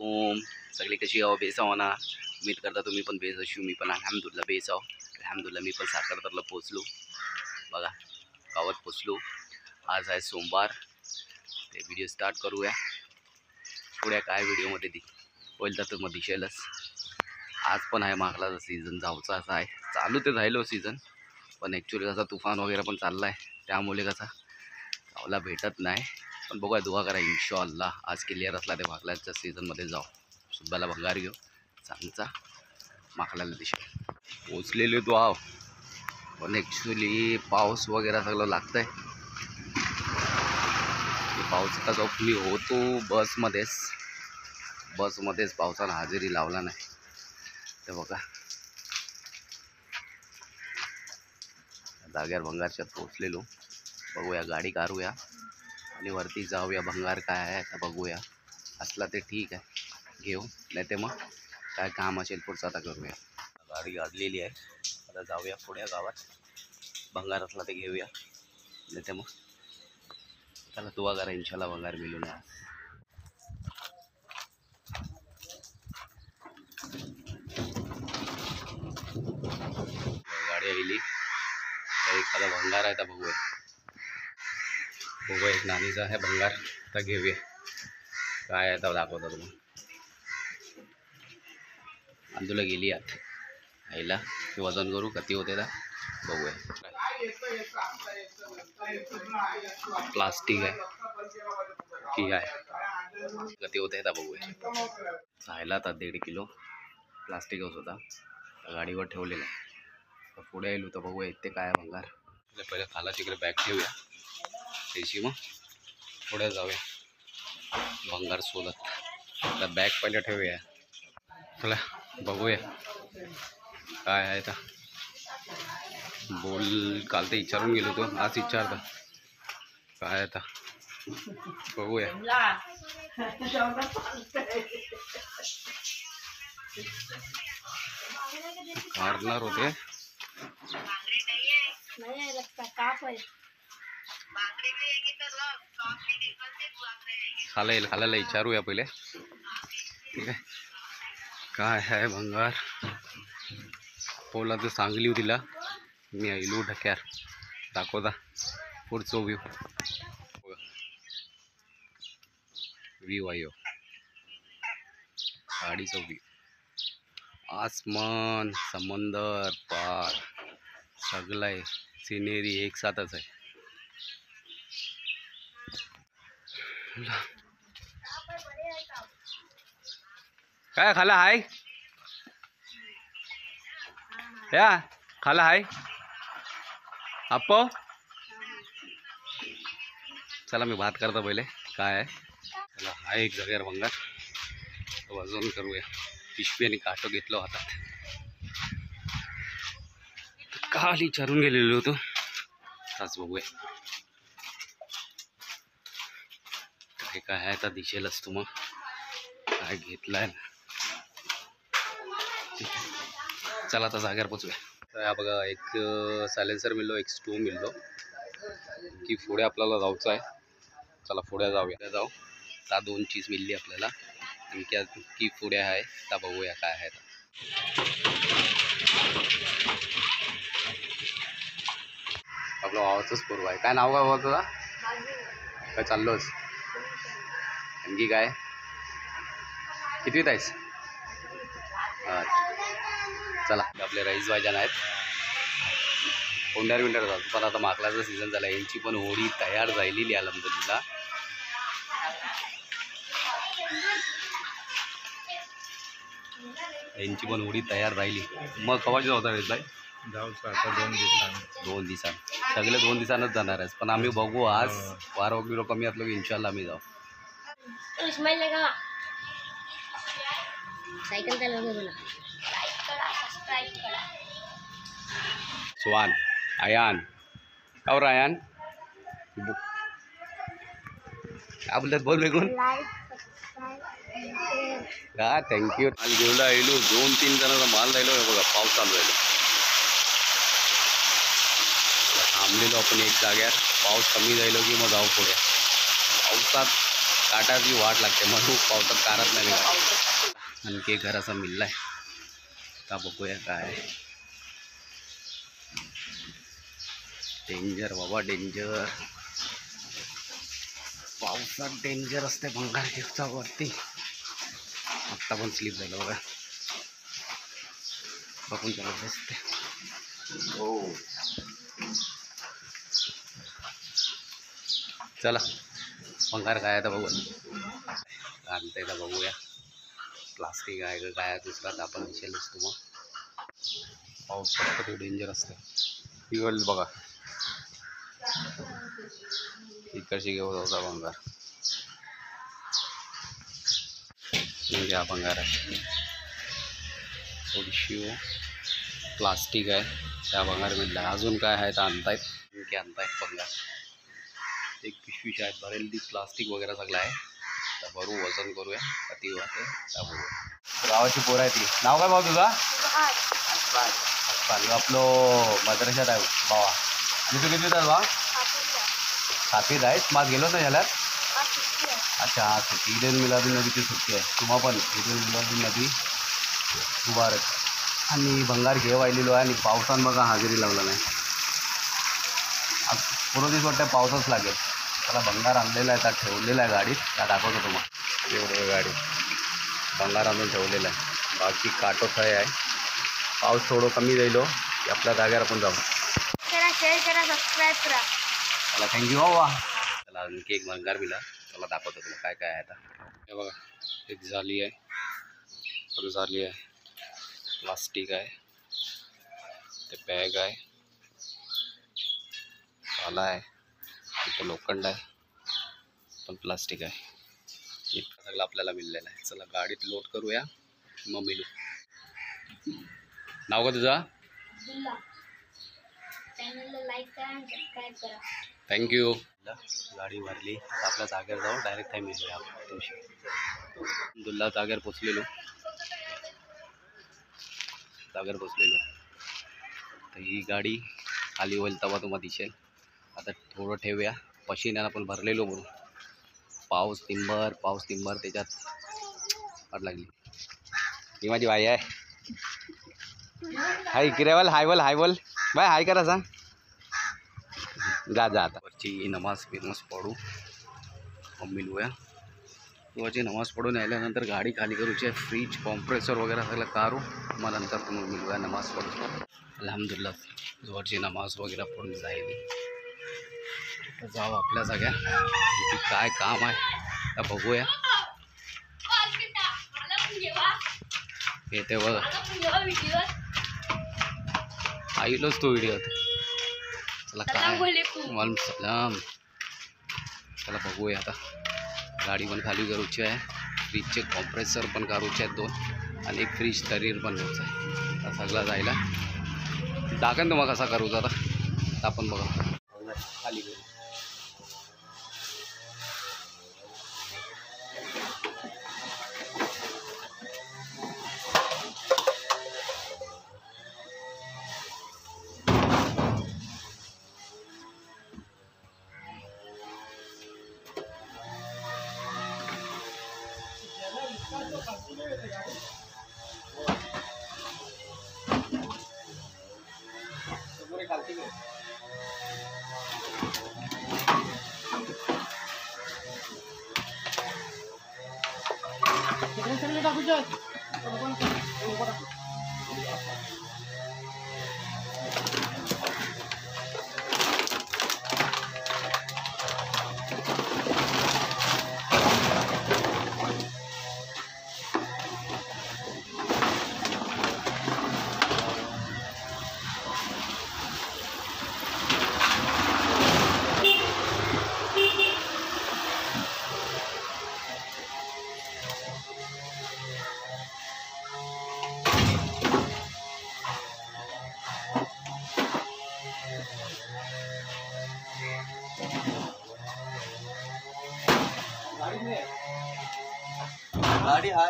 वालेकुम. सगळे कशी आहो? बेस आहो ना? उम्मीद करता तुम्ही पण बेस असू. मी पण अल्हम्दुलिल्लाह बेस आहो. अल्हम्दुलिल्लाह मी पण साखरतरला पोचलो. बघा गावात पोचलो. आज आहे सोमवार. ते व्हिडिओ स्टार्ट करूया. पुढे काय व्हिडिओमध्ये पहिलं तर मग दिसेलच. आज पण आहे मागलाचा सीझन जाऊचा असा आहे. चालू ते राहिलो सीझन, पण ॲक्च्युली कसा तुफान वगैरे पण चालला आहे, त्यामुळे कसा गावला भेटत नाही. पण बघूया, दुआ करा इन्शाअल्लाह आज क्लिअर असला ते मागल्याच्या सीझनमध्ये जाऊ. सुब्बाला भंगार घेऊ चांगचा मागल्याला दिशा पोचलेलो तो आव. पण ॲक्च्युली पाऊस वगैरे सगळं लागतं आहे. पावसाचा जो मी होतो बसमध्येच पावसाला हजेरी लावला नाही. तर बघा जाग्यावर भंगारच्यात पोचलेलो. बघूया गाडी काढूया आणि वरती जाऊया. भंगार काय आहे आता बघूया. असला ते ठीक आहे घेऊ, नाही ते मग काय काम असेल पुढचं आता करूया. गाडी गाडलेली आहे. आता जाऊया पुढ्या गावात. भंगार असला ते घेऊया, नाही ते मग त्याला दुआ करा इन्शाअल्लाह भंगार मिळून. गाडी आली तर एखादा भंगार आहे तर बघूया. एक नानीचा आहे भंगार, तर घेऊया. काय आहे तर दाखवता तुम्हाला. अंदूला गेली आईला ते वजन करू किती होते तर बघूया. प्लास्टिक आहे की आहे किती होते तर बघूया. राहिला तर 1.5 किलो प्लास्टिकच होता, गाडीवर ठेवलेला. तर पुढे येलो तर बघूया इथे काय भंगार. पहिले खाला तिकडे बॅग ठेवूया, त्याची मग पुढे जाऊया भंगार शोधत. आता बॅग पहिले ठेवूया. चला बघूया काय आहे. तर बोल काल ते विचारून गेलो तो, आज विचारता काय आता बघूया. मारणार होते खायला विचारूया पहिले. ठीक आहे काय आहे भंगार. पोला तर सांगली होती तिला मी आईलो ढक्यार दाखवता पुढचं व्ह्यू आहे. गाडीचा व्ह्यू, आसमान समंदर पार सगळं आहे. सिनेरी एक साथच आहे. काय खाला हाय या खाला हाय अप्पो. चला मी बात करता पहिले काय आहे. चला हा एक जागेवर भंगार वजन करूया. पिशवी आणि काटो घेतलो हातात. काल विचारून गेलेलो होतो, ताच बघूया काय काय आहे. आता दिसेलच तू मग काय घेतलाय ना. चला आता जागेवर पोचूया. तर हा बघा एक सायलेन्सर मिळलो, एक स्टोव मिळलो की पुढे आपल्याला जाऊचं आहे. चला पुढे जाऊ. त्या 2 चीज मिळली आपल्याला. आणखी की पुढे आहे तर बघूया काय आहे. आपलं भावाचंच पूर्व आहे. काय नाव काय बाबा तुझा? काय चाललोच आणखी काय कितवीत आहेस? चला आपले रईस भाईजान आहेत. कोंड्यार विंटर जातो, पण आता माकलाचा सीझन झाला. यांची पण होडी तयार झालेली अल्हम्दुलिल्लाह. यांची पण होडी तयार राहिली. मग कवाची होता रेस भाई? आता 2 दिवसांनी सगळे 2 दिवसांनाच जाणार आहेत. पण आम्ही बघू आज वार वगैरे कमी असलो की इन्शाअल्लाह आम्ही जाऊ. स्वान आयान और आयान काय बोलतात बोल बेगून का थँक्यू. माल घेऊन राहिलो 2-3 जणांचा माल राहिलो. बघा पाऊस चालू राहिलो. थांबलेलो आपण एक जाग्यावर. पाऊस कमी झालो की मग जाऊ पुढे. पावसात काटाची वाट लागते म्हणून पावसात कारत नाही गाडी. आणखी एक घर असा मिळलाय का बघूया काय. डेंजर बाबा डेंजर, पावसात डेंजर असते भंगार घेऊचा वरती. आत्ता पण स्लिप झालं बघा, बघून चालत असते. हो चला भंगार काय आता बघू, आणतंय का बघूया. प्लास्टिक आहे का काय दुसरा तर आपण विषय नसतो. मग पावसात ते डेंजर असते. पिवल बघा इकडची घेऊन होता भंगार, म्हणजे हा भंगार आहे. थोडीशी प्लास्टिक आहे त्या भंगार मिळला. अजून काय आहे तर आणतायत, आणखी आणतायत भंगार. एक पिशवी शायद भरेल ती प्लास्टिक वगैरे सगळं आहे. तर भरू वजन करूया किती वाटते त्या बघूया. गावाची पोरं आहे ती. नाव काय भाऊ तुझा? आपलं मद्राशात आहे बाबा. आणि तू किती होतात बा? 7वीत आहेस. मग गेलो ना झाल्यात. अच्छा हा सुट्टी, ईद मिलादी नबीची सुट्टी आहे. तुम्हा पण ईद मिलादी नबी मुबारक. आणि भंगार घेऊ आलेलो आहे आणि पावसान बघा हजेरी लावला नाही. आज पूर्ण दिवस वाटतं पावसाच लागेल. त्याला भंगार आणलेला आहे, त्या ठेवलेला आहे गाडीत. त्या दाखवतो तुम्हाला. एवढं गाडी भंगार आणून ठेवलेला आहे. बाकी काटोखाय आहे. पाऊस थोडं कमी जाईल की आपल्या जागेवर आपण जाऊ. शेअर करा, सबस्क्राईब करा. चला थँक्यू बाबा. चला आणखी एक भंगार मिला, चला दाखवतो तुला काय काय आहे आता. हे बघा एक झाली आहे, झाली आहे, प्लास्टिक आहे, ते बॅग आहे, आला आहे, इथं लोखंड आहे, पण प्लास्टिक आहे. इतकं सगळं आपल्याला मिळलेलं आहे. चला गाडीत लोड करूया मग मिळू. नाव का तुझा? चॅनलला लाईक करा आणि सबस्क्राईब करा. थँक्यू. गाडी भरली, आपल्या जागेवर जाऊ डायरेक्ट टाईम मिळूया. अब्दुल्ला जागेवर पोचलेलो, तर ही गाडी खाली होईल तेव्हा तुम्हाला दिसेल. आता थोडं ठेवूया, पशिन्याला पण भरलेलो म्हणून. पाऊस तिंबर त्याच्यात वाट लागली. ही माझी बाई आहे. हाय किरेवल हाय बोल बाय हाय करा सांग. जा आता वरची नमाज पडू मग मिळूया. वरची नमाज पडून आल्यानंतर गाडी खाली करूची आहे. फ्रीज कॉम्प्रेसर वगैरे सगळं काढू, मग नंतर तुम्ही मिळूया नमाज पडू. अल्हम्दुलिल्लाह वरची नमाज वगैरे पडून जाईल. तर जाऊ आपल्या सगळ्या काय काम आहे तर बघूया. येते बघा आईलोच तो व्हिडिओ. चला काय वालेकुम सलाम. चला बघूया आता. गाडी पण खाली करूची आहे, फ्रीजचे कॉम्प्रेसर पण काढूचे आहेत 2 आणि एक फ्रीज तरीर पण घ्यायचं आहे. आता सगळं जायला दाखन तुम्हाला कसा करूचा आता आपण बघा खाली करू. गाड़ी है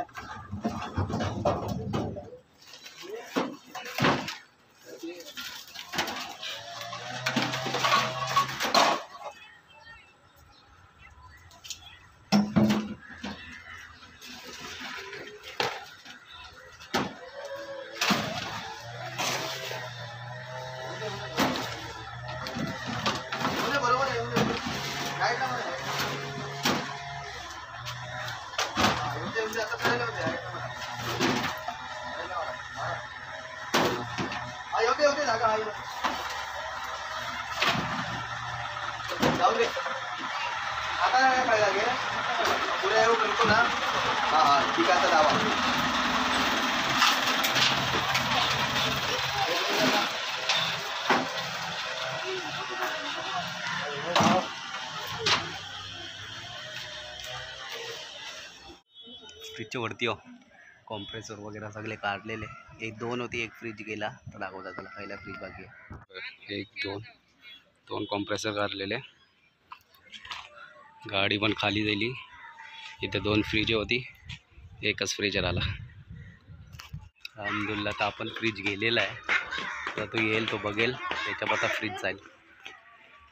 जाऊ दे आता काय लागेल पुढे येऊ करतो ना हां हां ठीक आहे आता दावा फ्रीजच्या वरती हो कॉम्प्रेसर वगैरे सगळे काढलेले एक दोन होती एक फ्रीज गेला तर दाखवता त्याला पहिला फ्रीज बाकी आहे एक दोन कॉम्प्रेसर काढलेले गाडी पण खाली झाली इथे 2 फ्रीज होती एकच फ्रीजर आला अल्हम्दुलिल्लाह तर आपण फ्रीज गेलेला आहे तर तो येईल तो बघेल त्याच्यावर आता फ्रीज जाईल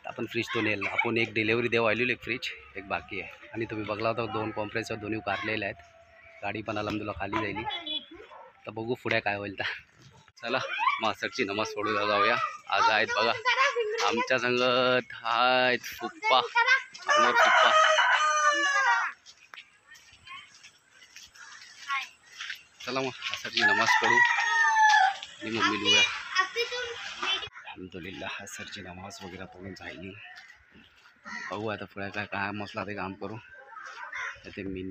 आपण फ्रीज तो नेल आपण एक डिलेवरी देऊ आलेलो एक फ्रीज एक बाकी आहे आणि तुम्ही बघला होता 2 कॉम्प्रेसर दोन्ही काढलेले आहेत गाडी पण अल्हम्दुलिल्लाह खाली जाईल तर बघू पुढे काय होईल तर चला मासरची नमाज पढू जाऊया आज आहेत बघा आमच्या संगत आहेत फुप्पा समोर फुप्पा चला मग मासरची नमाज पढू आणि मग मिळूया अल्हम्दुलिल्लाह असरची नमाज वगैरे पढून झाली बघू आता पुढे काय काय मसला ते काम करू ते मी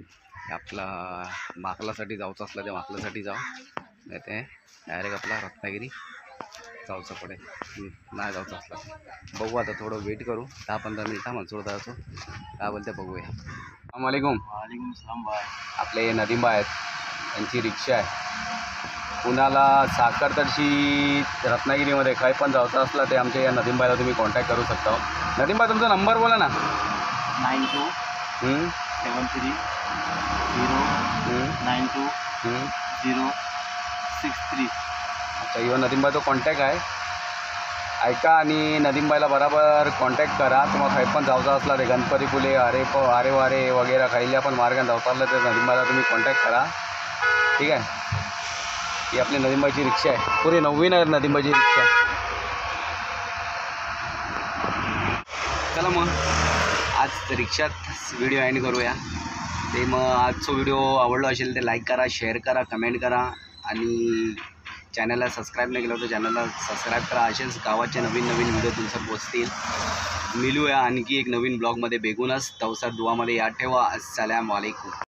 आपला माकलासाठी जाऊचं असलं ते माकलासाठी जाऊ नाही ते डायरेक्ट आपला रत्नागिरी जाऊचं पडेल नाही जाऊचं असलं बघू आता थोडं वेट करू 10-15 मिनिटं मनसूर असो काय बोलते बघूया अस्सलामुअलैकुम वालेकुम सलाम भाई आपले नदीम भाई आहेत त्यांची रिक्षा आहे पुण्याला साखरतडशी रत्नागिरीमध्ये काही पण जायचं असलं ते आमच्या या नदीम भाईला तुम्ही कॉन्टॅक्ट करू शकता नदीम भाई तुमचा नंबर बोला ना 9273 092 अच्छा इवन नदीमबाईचा कॉन्टॅक्ट आहे ऐका आणि नदीमबाईला बरोबर कॉन्टॅक्ट करा तुम्हाला काही पण जायचं असला ते गणपतीपुले आरे वारे वगैरे खायला पण मार्गाने जायचं असलं तर नदीमबाईला तुम्ही कॉन्टॅक्ट करा ठीक आहे ही आपली नदीमबाईची रिक्षा आहे पुरी नवीन आहे नदीमबाईची रिक्षा चला मग आज रिक्षात व्हिडिओ एंड करूया ते मग आजचा व्हिडिओ आवडला असेल तर लाईक करा शेअर करा कमेंट करा आणि चॅनलला सबस्क्राईब नाही केलं तर चॅनलला सबस्क्राईब करा असेच गावाचे नवीन व्हिडिओ तुमचं पोचतील मिळूया आणखी एक नवीन ब्लॉगमध्ये बेगूनच तवसात दुवामध्ये याद ठेवा अस्सलाम वालेकुम